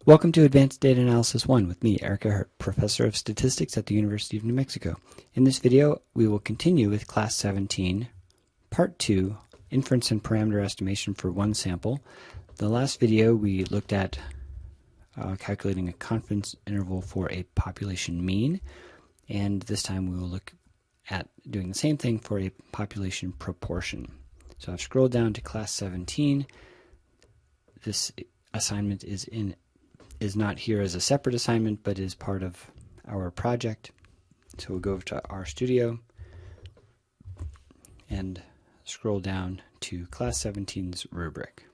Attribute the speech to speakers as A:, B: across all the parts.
A: Welcome to Advanced Data Analysis 1 with me, Erik, Erhardt, Professor of Statistics at the University of New Mexico. In this video, we will continue with Class 17, Part 2, Inference and Parameter Estimation for one sample. The last video, we looked at calculating a confidence interval for a population mean, and this time we will look at doing the same thing for a population proportion. So I've scrolled down to Class 17. This assignment is not here as a separate assignment, but is part of our project. So we'll go over to RStudio and scroll down to Class 17's rubric.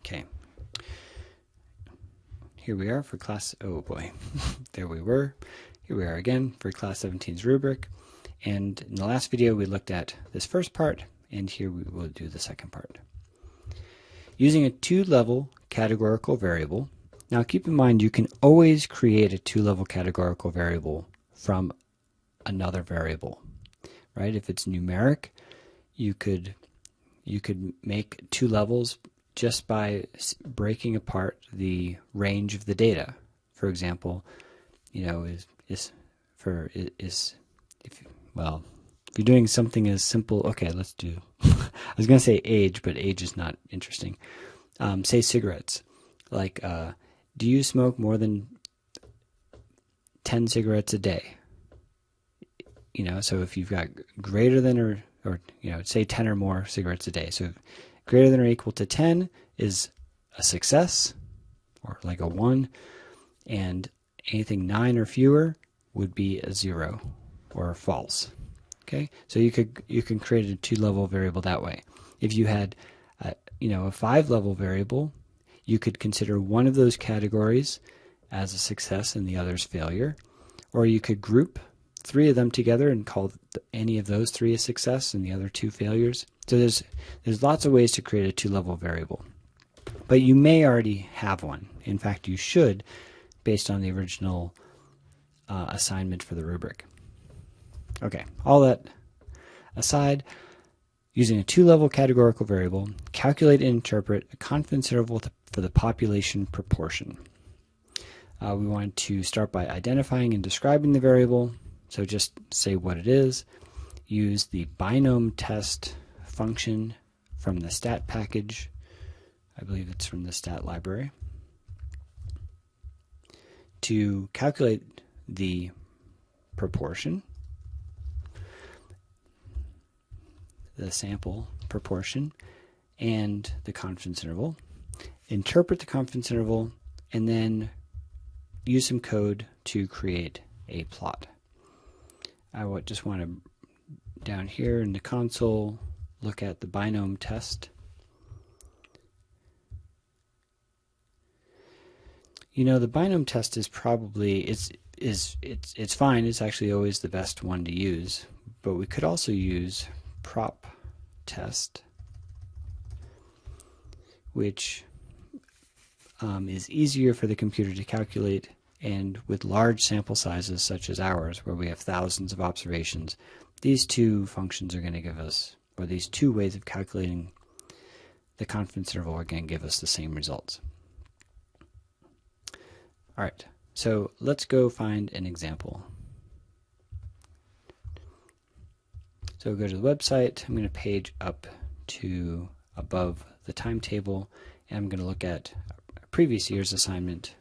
A: Okay. Here we are for class, oh boy, there we were. Here we are again for Class 17's rubric. And in the last video, we looked at this first part, and here we will do the second part. Using a two-level categorical variable. Now keep in mind you can always create a two-level categorical variable from another variable, right? If it's numeric, you could make two levels just by breaking apart the range of the data. For example, if you're doing something as simple, okay, let's do, I was going to say age, but age is not interesting. Say cigarettes. Like, do you smoke more than 10 cigarettes a day? So if you've got greater than or say 10 or more cigarettes a day. So greater than or equal to 10 is a success, or like a 1, and anything 9 or fewer would be a 0 or false. Okay, so you can create a two-level variable that way. If you had, a 5-level variable, you could consider one of those categories as a success and the other's failure, or you could group 3 of them together and call any of those 3 a success and the other 2 failures. So there's lots of ways to create a two-level variable, but you may already have one. In fact, you should, based on the original assignment for the rubric. Okay, all that aside, using a two-level categorical variable, calculate and interpret a confidence interval for the population proportion. We want to start by identifying and describing the variable, so just say what it is. Use the binom test function from the stat package. I believe it's from the stat library, to calculate the proportion, the sample proportion, and the confidence interval. Interpret the confidence interval, and then use some code to create a plot. I just want to, down here in the console, look at the binom test. The binom test is probably, it's fine. It's actually always the best one to use, but we could also use prop test, which is easier for the computer to calculate, and with large sample sizes such as ours, where we have thousands of observations, these two functions are going to give us, or these two ways of calculating the confidence interval are going to give us the same results. All right, so let's go find an example. So go to the website. I'm going to page up to above the timetable, and I'm going to look at a previous year's assignment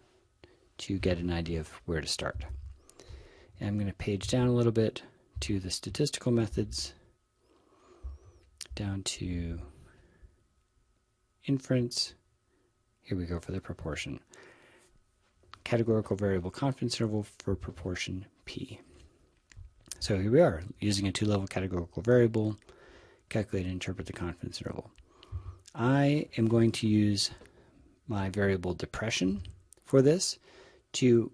A: to get an idea of where to start. And I'm going to page down a little bit to the statistical methods, down to inference. Here we go for the proportion. Categorical variable confidence interval for proportion P. So here we are, using a two-level categorical variable, calculate and interpret the confidence interval. I am going to use my variable depression for this to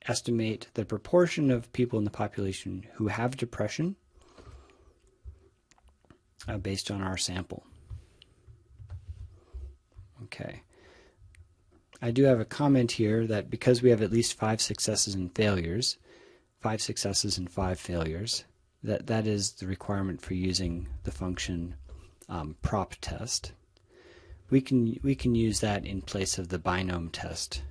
A: estimate the proportion of people in the population who have depression based on our sample. Okay. I do have a comment here that because we have at least 5 successes and failures, 5 successes and 5 failures, that is the requirement for using the function prop test. we can use that in place of the binom test.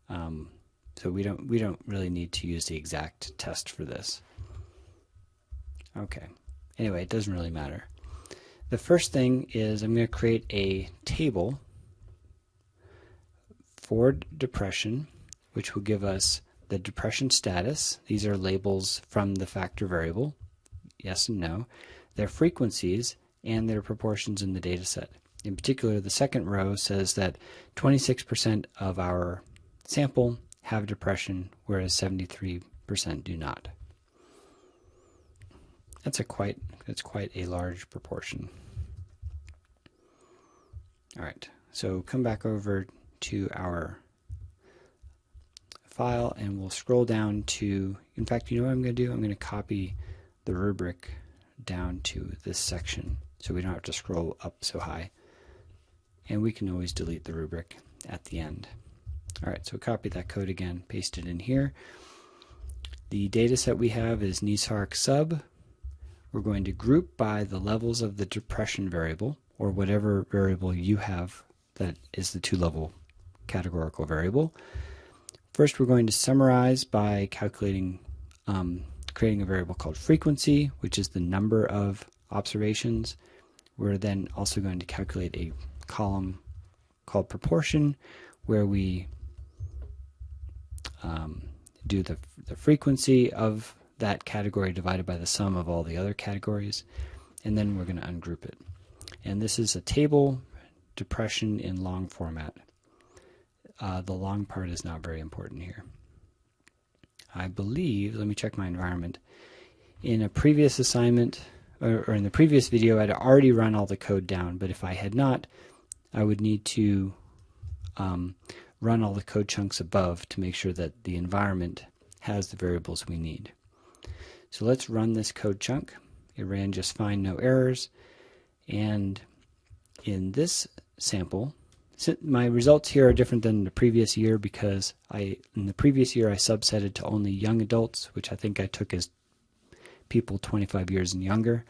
A: So we don't really need to use the exact test for this. Okay. Anyway, it doesn't really matter. The first thing is I'm going to create a table for depression, which will give us the depression status. These are labels from the factor variable, yes and no, their frequencies, and their proportions in the data set. In particular, the second row says that 26% of our sample have depression, whereas 73% do not. That's quite a large proportion. All right, so come back over to our file and we'll scroll down to, in fact, you know what I'm going to do? I'm going to copy the rubric down to this section so we don't have to scroll up so high. And we can always delete the rubric at the end. All right, so copy that code again, paste it in here. The data set we have is NESARC sub. We're going to group by the levels of the depression variable, or whatever variable you have that is the two-level categorical variable. First, we're going to summarize by calculating, creating a variable called frequency, which is the number of observations. We're then also going to calculate a column called proportion, where we do the frequency of that category divided by the sum of all the other categories, and then we're going to ungroup it. And this is a table depression in long format. The long part is not very important here. I believe, let me check my environment, in a previous assignment, or in the previous video, I'd already run all the code down, but if I had not, I would need to run all the code chunks above to make sure that the environment has the variables we need. So let's run this code chunk. It ran just fine, no errors. And in this sample, my results here are different than the previous year because in the previous year I subsetted to only young adults, which I think I took as people 25 years and younger.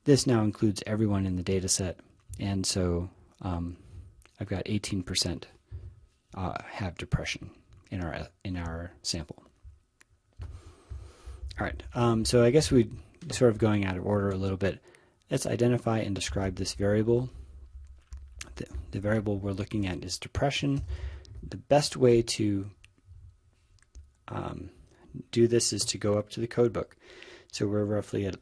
A: This now includes everyone in the data set, and so I've got 18% have depression in our sample. All right, so I guess we're sort of going out of order a little bit. Let's identify and describe this variable. The variable we're looking at is depression. The best way to do this is to go up to the codebook. So we're roughly at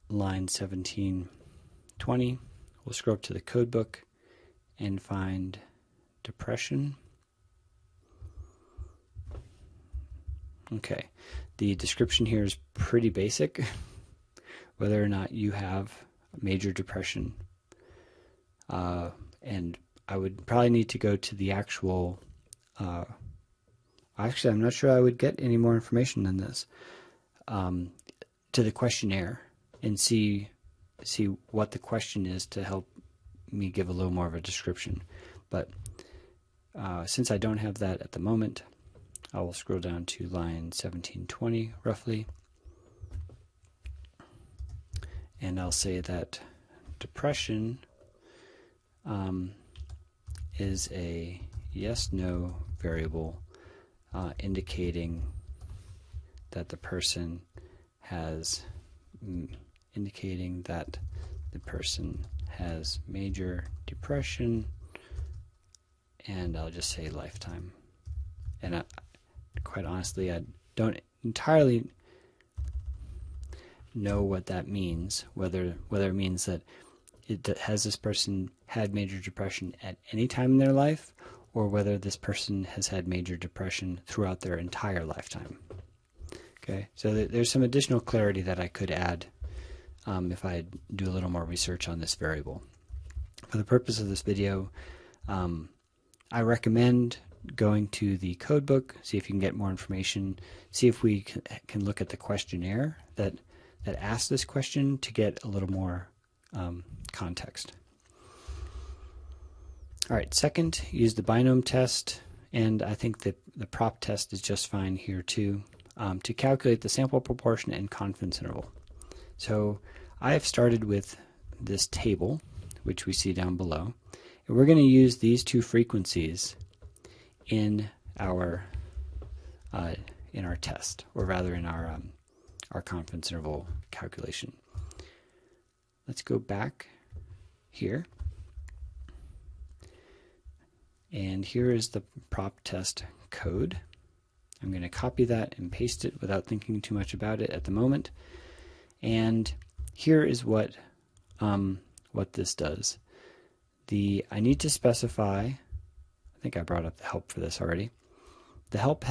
A: line 1720. We'll scroll up to the codebook and find depression. Okay, the description here is pretty basic. Whether or not you have major depression, and I would probably need to go to the actual, actually I'm not sure I would get any more information than this, to the questionnaire and see what the question is to help me give a little more of a description. But since I don't have that at the moment, I will scroll down to line 1720 roughly, and I'll say that depression is a yes/no variable indicating that the person has major depression, and I'll just say lifetime. And quite honestly, I don't entirely know what that means, whether it means that has this person had major depression at any time in their life, or whether this person has had major depression throughout their entire lifetime. Okay, so there's some additional clarity that I could add if I do a little more research on this variable. For the purpose of this video, I recommend going to the codebook, see if you can get more information, see if we can look at the questionnaire that asks this question to get a little more context. All right, second, use the binom test, and I think that the prop test is just fine here too, to calculate the sample proportion and confidence interval. So I have started with this table, which we see down below, And we're going to use these two frequencies in our test, or rather in our confidence interval calculation. Let's go back here. And here is the prop test code. I'm going to copy that and paste it without thinking too much about it at the moment. And here is what this does. I need to specify, I think I brought up the help for this already. The help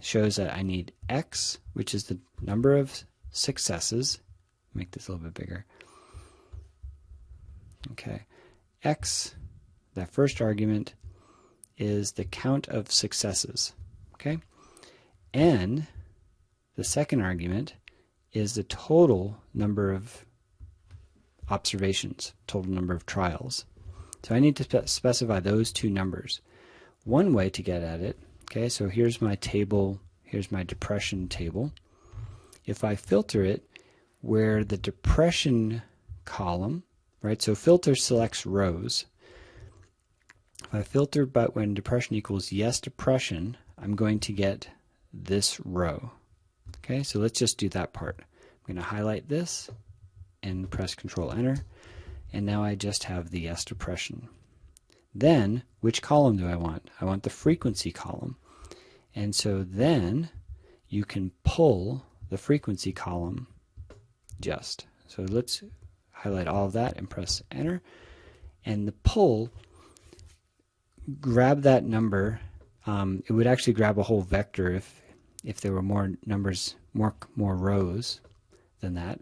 A: shows that I need X, which is the number of successes. Make this a little bit bigger. Okay. X, that first argument, is the count of successes. Okay. N, the second argument, is the total number of observations, total number of trials. So I need to specify those two numbers. One way to get at it, okay, so here's my table, here's my depression table. If I filter it where the depression column, right, so filter selects rows. If I filter but when depression equals yes depression, I'm going to get this row. Okay, so let's just do that part. I'm going to highlight this and press Control Enter, and now I just have the yes depression. Then, which column do I want? I want the frequency column. And so then you can pull the frequency column just. So let's highlight all of that and press Enter. And the pull, grab that number. It would actually grab a whole vector if there were more numbers, more rows than that.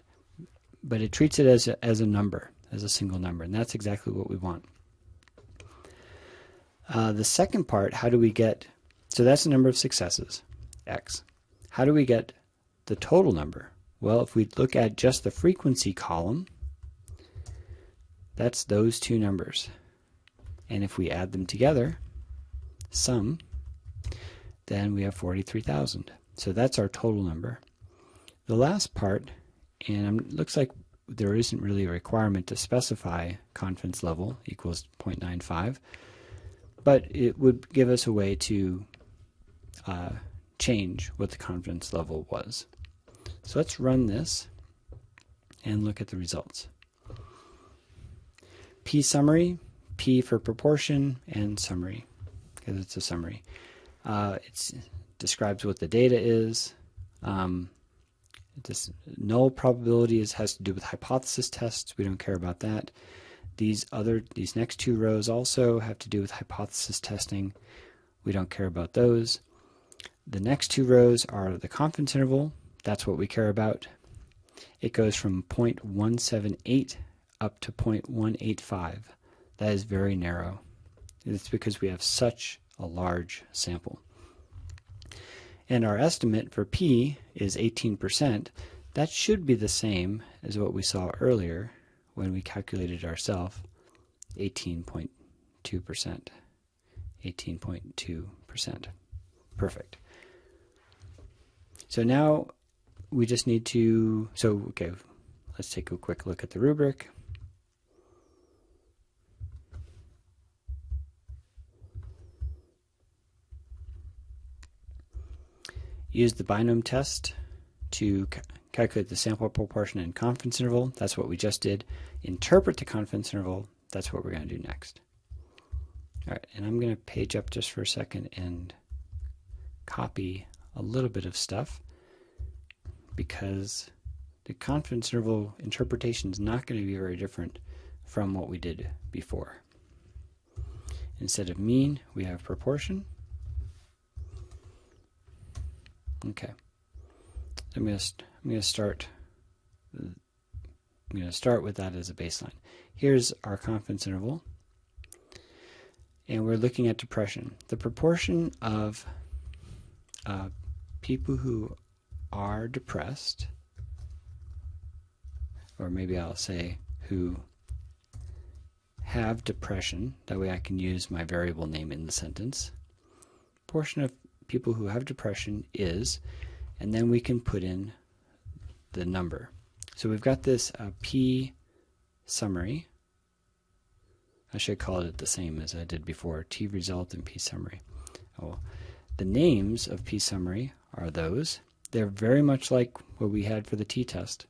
A: But it treats it as a number, as a single number, and that's exactly what we want. The second part, how do we get, so that's the number of successes, X. How do we get the total number? Well, if we look at just the frequency column, that's those two numbers. And if we add them together, sum, then we have 43,000. So that's our total number. The last part, and it looks like there isn't really a requirement to specify confidence level equals 0.95, but it would give us a way to change what the confidence level was. So let's run this and look at the results. P summary, P for proportion, and summary, because it's a summary. It describes what the data is. This null probability has to do with hypothesis tests. We don't care about that. These next two rows also have to do with hypothesis testing. We don't care about those. The next two rows are the confidence interval. That's what we care about. It goes from 0.178 up to 0.185. That is very narrow. It's because we have such a large sample. And our estimate for P is 18%. That should be the same as what we saw earlier when we calculated ourselves, 18.2%. 18.2%. Perfect. So now we just need to, okay, let's take a quick look at the rubric. Use the binomial test to calculate the sample proportion and confidence interval. That's what we just did. Interpret the confidence interval. That's what we're going to do next. All right, and I'm going to page up just for a second and copy a little bit of stuff, because the confidence interval interpretation is not going to be very different from what we did before. Instead of mean, we have proportion. Okay, I'm going to start with that as a baseline. Here's our confidence interval, and we're looking at depression. The proportion of people who are depressed, or maybe I'll say who have depression, that way I can use my variable name in the sentence. Proportion of people who have depression is, and then we can put in the number. So we've got this P summary, I should call it the same as I did before, T result and P summary. Oh, the names of P summary are those. They're very much like what we had for the t-test.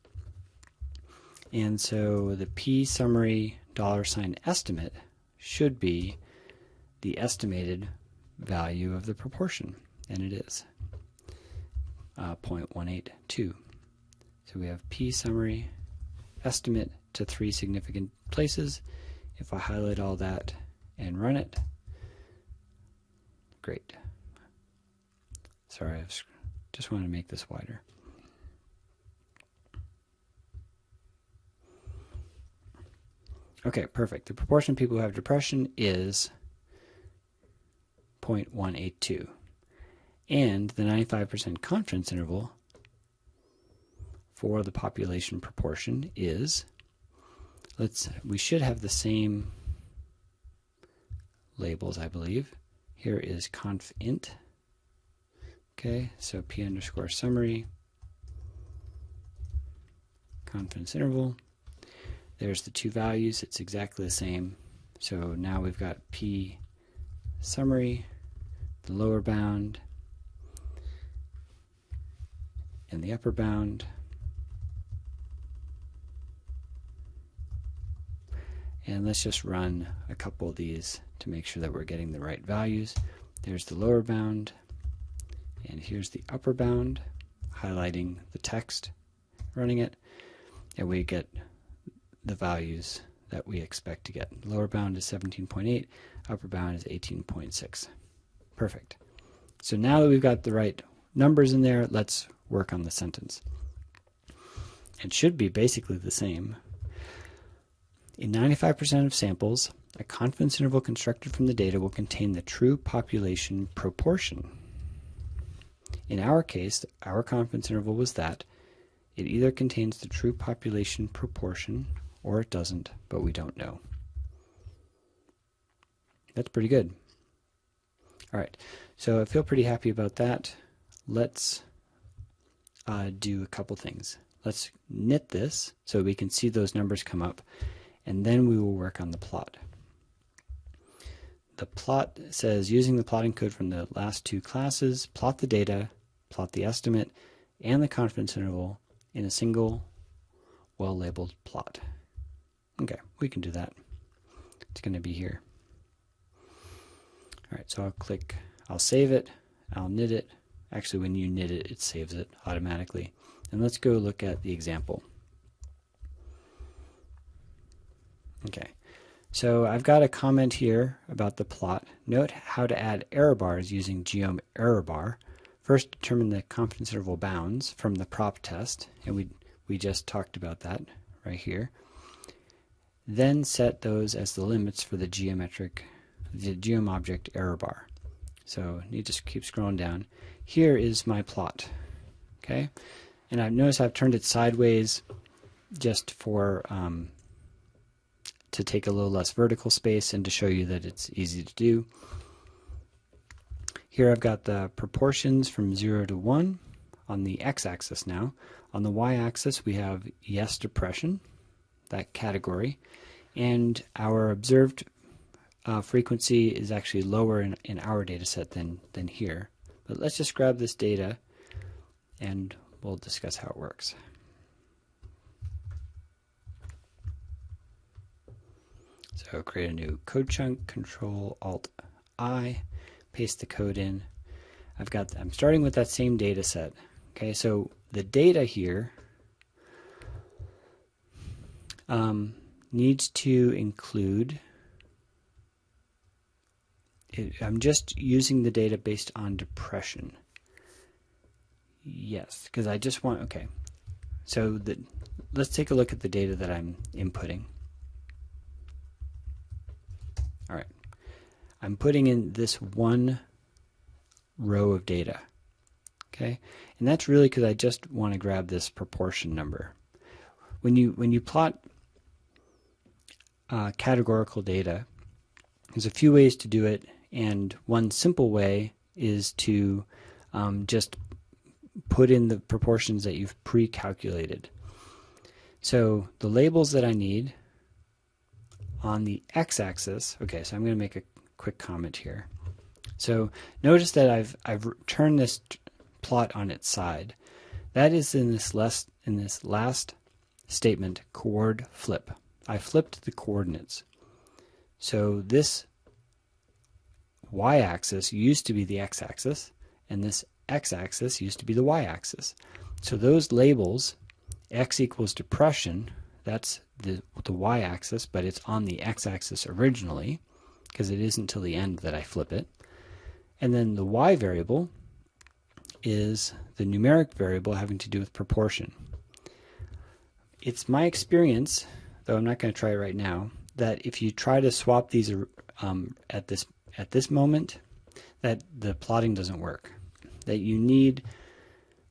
A: And so the P summary $estimate should be the estimated value of the proportion, and it is 0.182. So we have P summary estimate to 3 significant places. If I highlight all that and run it, great. Sorry, I just want to make this wider. Okay, perfect. The proportion of people who have depression is 0.182. And the 95% confidence interval for the population proportion is, we should have the same labels, I believe. Here is conf int. Okay, so P underscore summary, confidence interval. There's the two values, it's exactly the same. So now we've got P summary, the lower bound, and the upper bound. And let's just run a couple of these to make sure that we're getting the right values. There's the lower bound, and here's the upper bound, highlighting the text, running it, and we get the values that we expect to get. Lower bound is 17.8, upper bound is 18.6. Perfect. So now that we've got the right numbers in there, let's work on the sentence. It should be basically the same. In 95% of samples, a confidence interval constructed from the data will contain the true population proportion. In our case, our confidence interval was that it either contains the true population proportion or it doesn't, but we don't know. That's pretty good. All right, so I feel pretty happy about that. Let's do a couple things. Let's knit this so we can see those numbers come up, and then we will work on the plot. The plot says, using the plotting code from the last two classes, plot the data, plot the estimate, and the confidence interval in a single well-labeled plot. Okay, we can do that. It's going to be here. All right, so I'll save it, I'll knit it. Actually, when you knit it, it saves it automatically. And let's go look at the example. Okay, so I've got a comment here about the plot. Note how to add error bars using geom error bar. First, determine the confidence interval bounds from the prop test, and we just talked about that right here. Then set those as the limits for the geom object error bar. So you just keep scrolling down. Here is my plot. Okay, and I've noticed I've turned it sideways just for to take a little less vertical space and to show you that it's easy to do. Here I've got the proportions from 0 to 1 on the x-axis now. On the y-axis we have yes depression, that category, and our observed frequency is actually lower in our data set than here. But let's just grab this data and we'll discuss how it works. So create a new code chunk, Control Alt I, paste the code in. I'm starting with that same data set. Okay, so the data here needs to include, I'm just using the data based on depression. Yes, because I just want, okay. So let's take a look at the data that I'm inputting. All right, I'm putting in this one row of data, okay? And that's really because I just want to grab this proportion number. When you plot categorical data, there's a few ways to do it, and one simple way is to just put in the proportions that you've pre-calculated. So the labels that I need on the x-axis, okay, so I'm going to make a quick comment here. So notice that I've turned this plot on its side. That is in this last statement, coord flip. I flipped the coordinates. So this y-axis used to be the x-axis, and this x-axis used to be the y-axis. So those labels, x equals depression, that's the y-axis, but it's on the x-axis originally, because it isn't until the end that I flip it. And then the y variable is the numeric variable having to do with proportion. It's my experience, though I'm not going to try it right now, that if you try to swap these at this moment, that the plotting doesn't work. That you need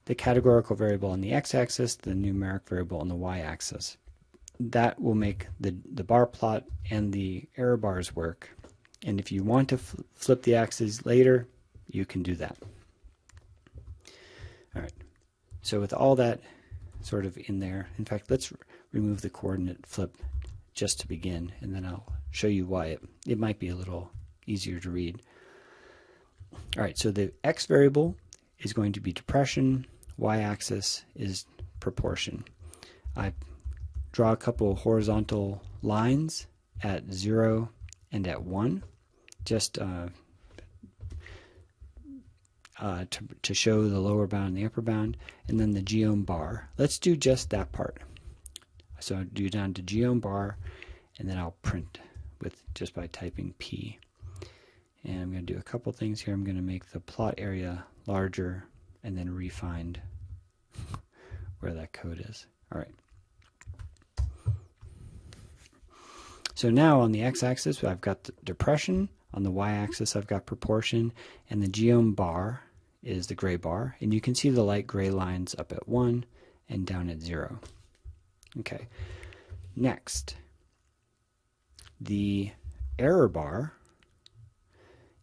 A: the categorical variable on the x-axis, the numeric variable on the y-axis. That will make the bar plot and the error bars work. And if you want to flip the axes later, you can do that. All right. So with all that sort of in there, in fact, let's remove the coordinate flip just to begin, and then I'll show you why it might be a little easier to read. All right, so the x variable is going to be depression, y-axis is proportion. I draw a couple horizontal lines at 0 and at 1, just to show the lower bound and the upper bound, and then the geom bar. Let's do just that part. So I'll do down to geom bar, and then I'll print with just by typing P. And I'm going to do a couple things here. I'm going to make the plot area larger and then re-find where that code is. All right. So now on the x-axis, I've got the depression. On the y-axis, I've got proportion. And the geom bar is the gray bar. And you can see the light gray lines up at 1 and down at 0. Okay. Next, the error bar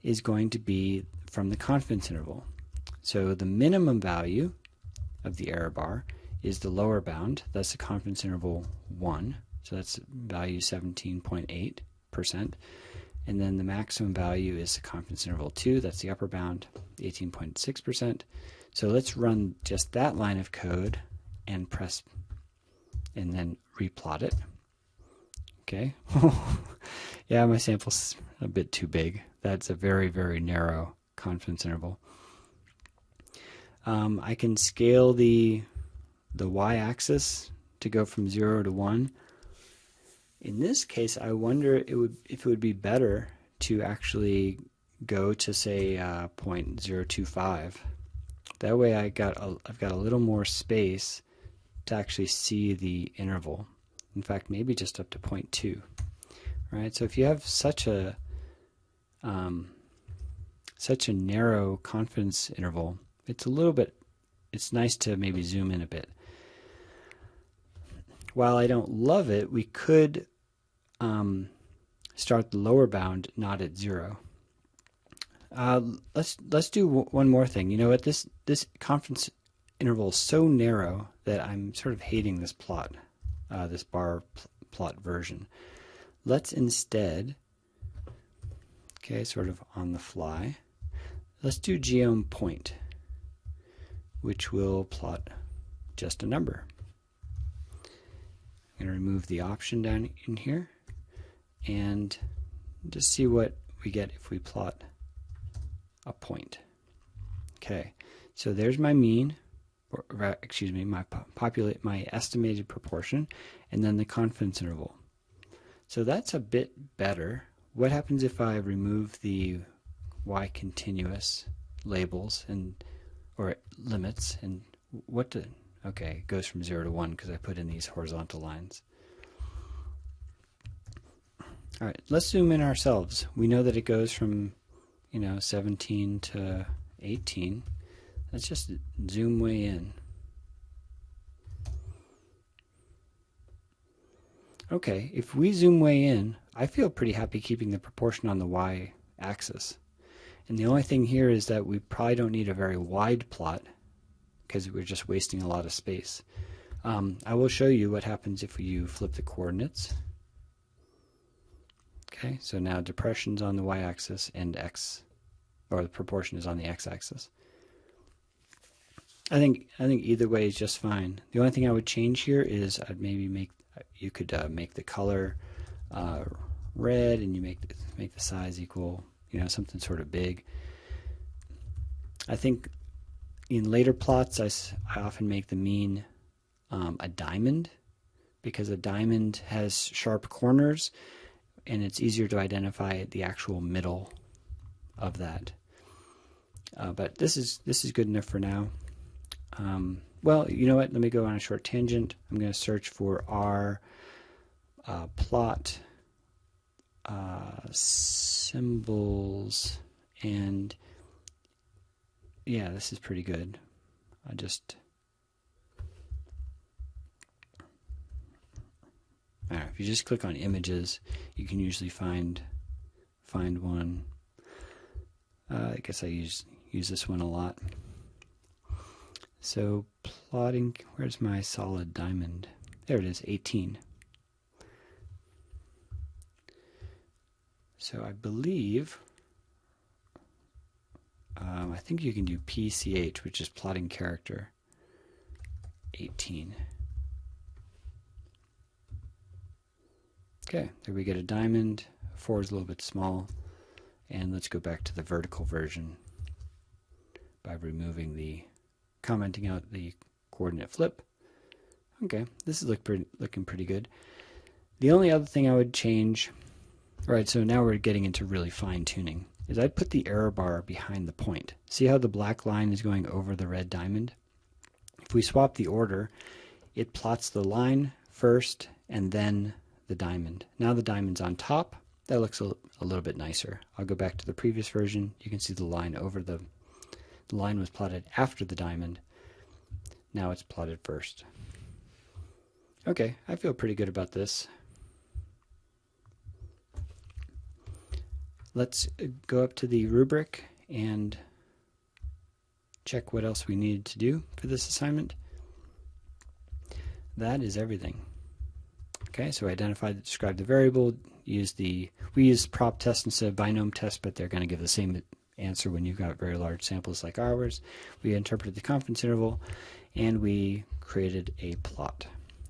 A: is going to be from the confidence interval. So the minimum value of the error bar is the lower bound. That's the confidence interval 1. So that's value 17.8%. And then the maximum value is the confidence interval 2. That's the upper bound, 18.6%. So let's run just that line of code and press and then replot it. Okay. Yeah, my sample's a bit too big. That's a very, very narrow confidence interval. I can scale the y-axis to go from 0 to 1. In this case, I wonder if it would be better to actually go to, say, 0.025. That way I've got a little more space to actually see the interval. In fact, maybe just up to 0.2. Right? So if you have such a narrow confidence interval, it's nice to maybe zoom in a bit. While I don't love it, we could start the lower bound not at 0. Let's do one more thing. You know what? This confidence interval is so narrow that I'm sort of hating this plot, this bar plot version. Let's instead, okay, sort of on the fly, let's do geom point, which will plot just a number. I'm going to remove the option down in here and just see what we get if we plot a point. Okay, so there's my mean, or excuse me, my estimated proportion, and then the confidence interval. So that's a bit better. What happens if I remove the y continuous labels or limits, and okay, it goes from 0 to 1 because I put in these horizontal lines. All right, let's zoom in ourselves. We know that it goes from 17 to 18. Let's just zoom way in. Okay, if we zoom way in, I feel pretty happy keeping the proportion on the y-axis. And the only thing here is that we probably don't need a very wide plot because we're just wasting a lot of space. I will show you what happens if you flip the coordinates. Okay, so now depression's on the y-axis and x, or the proportion is on the x-axis. I think either way is just fine. The only thing I would change here is I'd maybe make the color red, and you make the size equal, something sort of big. I think in later plots I often make the mean a diamond, because a diamond has sharp corners and it's easier to identify the actual middle of that. But this is good enough for now. Well, you know what? Let me go on a short tangent. I'm going to search for R plot symbols, and yeah, this is pretty good. If you just click on images, you can usually find one. I guess I use this one a lot. So plotting, where's my solid diamond? There it is, 18. So I believe, I think you can do PCH, which is plotting character, 18. Okay, there we get a diamond. 4 is a little bit small. And let's go back to the vertical version by commenting out the coordinate flip. Okay, this is looking pretty good. The only other thing I would change, right, so now we're getting into really fine tuning, is I'd put the error bar behind the point. See how the black line is going over the red diamond? If we swap the order, it plots the line first and then the diamond. Now the diamond's on top. That looks a little bit nicer. I'll go back to the previous version. You can see the line the line was plotted after the diamond. Now it's plotted first. Okay, I feel pretty good about this. Let's go up to the rubric and check what else we needed to do for this assignment. That is everything. Okay, so describe the variable, we use prop test instead of binom test, but they're going to give the same answer when you've got very large samples like ours. We interpreted the confidence interval, and we created a plot.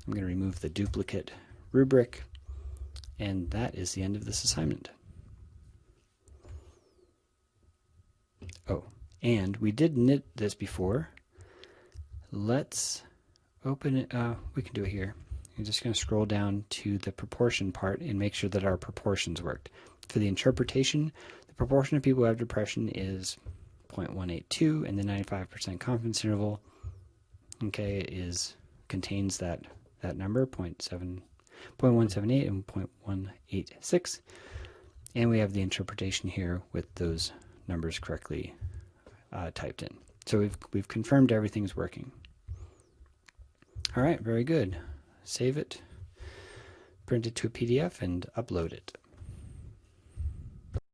A: I'm going to remove the duplicate rubric, and that is the end of this assignment. Oh, and we did knit this before. Let's open it. We can do it here. I'm just going to scroll down to the proportion part and make sure that our proportions worked. For the interpretation, the proportion of people who have depression is 0.182, and the 95% confidence interval, okay, contains that number, 0.178 and 0.186. And we have the interpretation here with those numbers correctly typed in. So we've confirmed everything's working. All right, very good. Save it, print it to a PDF, and upload it.